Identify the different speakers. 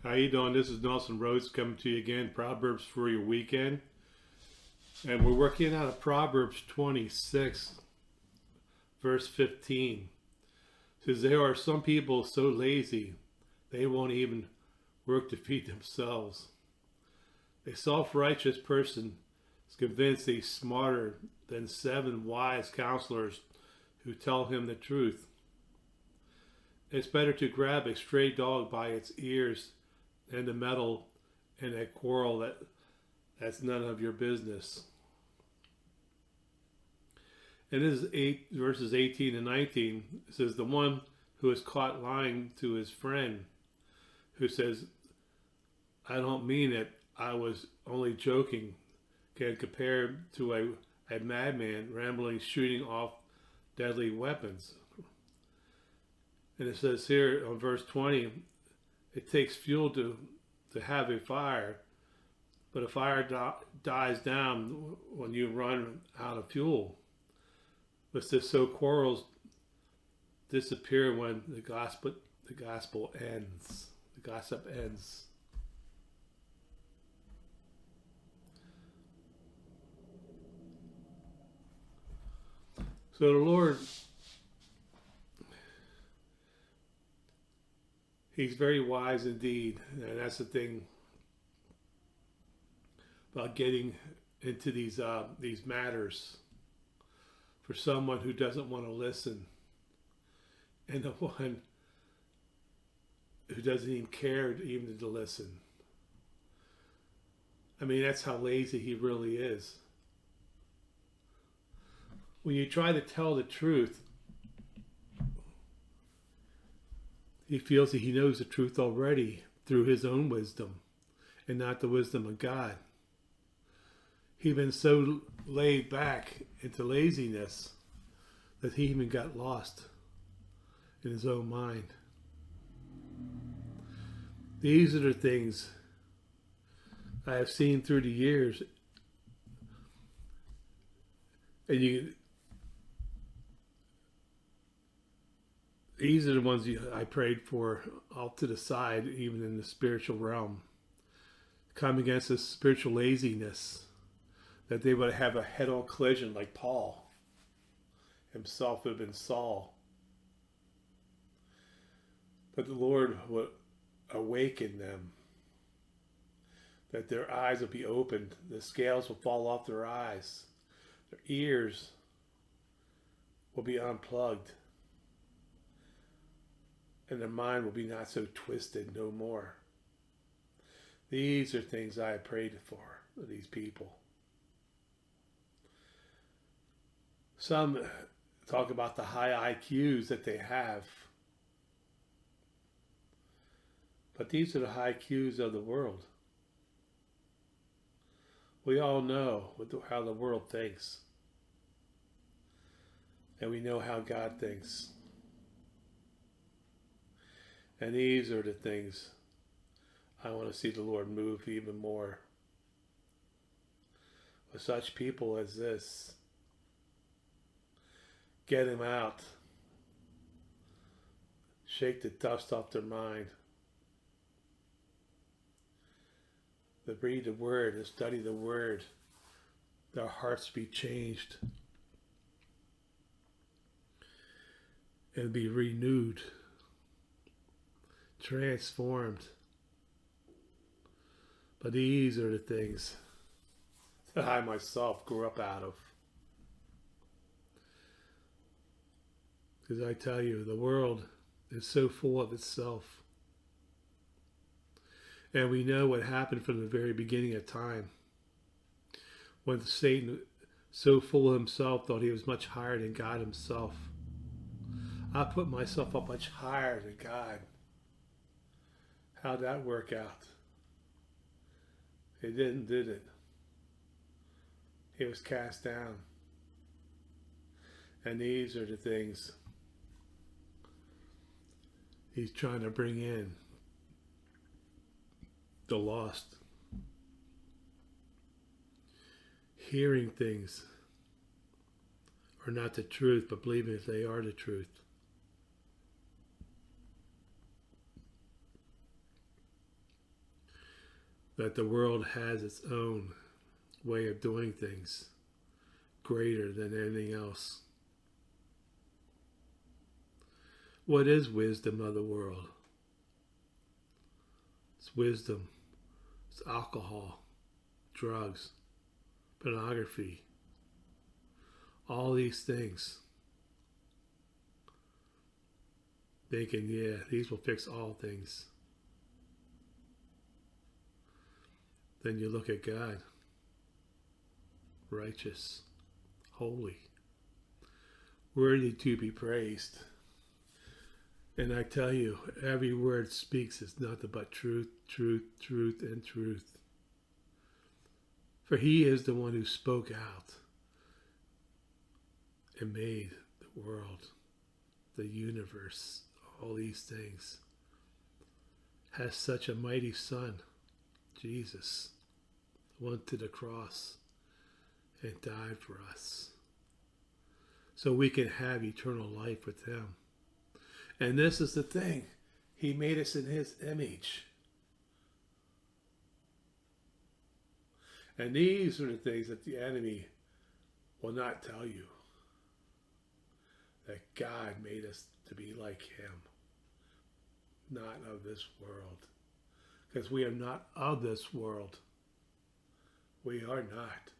Speaker 1: How you doing? This is Nelson Rhodes coming to you again. Proverbs for your weekend, and we're working out of Proverbs 26, verse 15. It says there are some people so lazy they won't even work to feed themselves. A self-righteous person is convinced he's smarter than 7 wise counselors who tell him the truth. It's better to grab a stray dog by its ears than to meddle in a quarrel that's none of your business. And this is verses 18 and 19. It says, the one who is caught lying to his friend, who says, I don't mean it, I was only joking, can compare to a madman rambling, shooting off deadly weapons. And it says here on verse 20, it takes fuel to have a fire, but a fire dies down when you run out of fuel. But so quarrels disappear when the gospel ends. The gossip ends. So the Lord, He's very wise indeed, and that's the thing about getting into these matters for someone who doesn't want to listen, and the one who doesn't even care even to listen. I mean, that's how lazy he really is. When you try to tell the truth, he feels that he knows the truth already through his own wisdom and not the wisdom of God. He's been so laid back into laziness that he even got lost in his own mind. These are the things I have seen through the years. And these are the ones I prayed for off to the side, even in the spiritual realm. Come against this spiritual laziness, that they would have a head-on collision like Paul himself would have been Saul. But the Lord would awaken them, that their eyes would be opened, the scales will fall off their eyes, their ears will be unplugged, and their mind will be not so twisted no more. These are things I have prayed for these people. Some talk about the high IQs that they have, but these are the high IQs of the world. We all know how the world thinks, and we know how God thinks. And these are the things I want to see the Lord move even more with such people as this. Get them out. Shake the dust off their mind. To read the Word, to study the Word. Their hearts be changed and be renewed, transformed. But these are the things that I myself grew up out of. Because I tell you, the world is so full of itself. And we know what happened from the very beginning of time. When Satan, so full of himself, thought he was much higher than God himself. I put myself up much higher than God. How'd that work out? It didn't, did it? He was cast down. And these are the things he's trying to bring in. The lost. Hearing things are not the truth, but believing that they are the truth. that the world has its own way of doing things greater than anything else. What is wisdom of the world? It's wisdom. It's alcohol, drugs, pornography, all these things. Thinking, yeah, these will fix all things. Then you look at God, righteous, holy, worthy to be praised. And I tell you, every word speaks is nothing but truth, truth, truth, and truth. For he is the one who spoke out and made the world, the universe, all these things. Has such a mighty Son, Jesus, went to the cross and died for us so we can have eternal life with him. And this is the thing. He made us in his image. And these are the things that the enemy will not tell you. That God made us to be like him. Not of this world. Because we are not of this world. We are not.